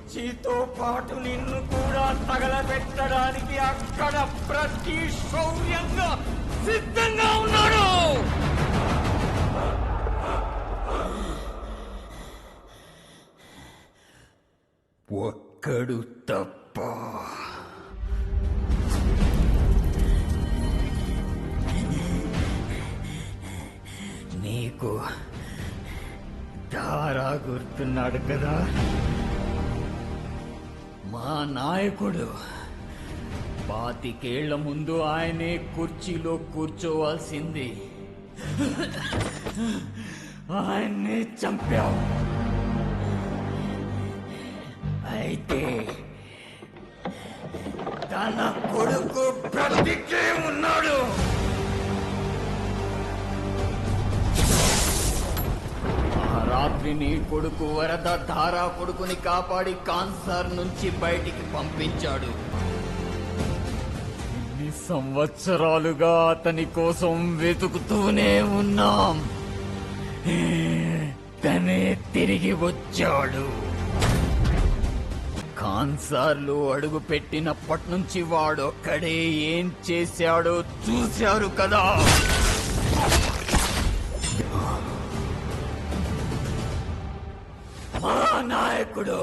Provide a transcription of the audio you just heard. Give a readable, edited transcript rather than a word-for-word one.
కుర్చీతో పాటు నిన్ను కూడా తగలబెట్టడానికి అక్కడ ప్రతి శౌర్యంగా సిద్ధంగా ఉన్నాడు. ఒక్కడు తప్ప. నీకు దారా గుర్తున్నాడు కదా? మా నాయకుడు 25 ఏళ్ల ముందు ఆయనే కుర్చీలో కూర్చోవాల్సింది. ఆయన్ని చంపావు. అయితే తన కొడుకు బ్రతికే ఉన్నాడు. ఆ రాత్రి నీ కొడుకు వరద ధారా కొడుకుని కాపాడి కాన్సర్ నుంచి బయటికి పంపించాడు. ఇన్ని సంవత్సరాలుగా అతని కోసం వెతుకుతూనే ఉన్నాం. తనే తిరిగి వచ్చాడు. కాన్సార్లు అడుగు పెట్టినప్పటి నుంచి వాడొక్కడే ఏం చేశాడో చూశారు కదా. మా నాయకుడు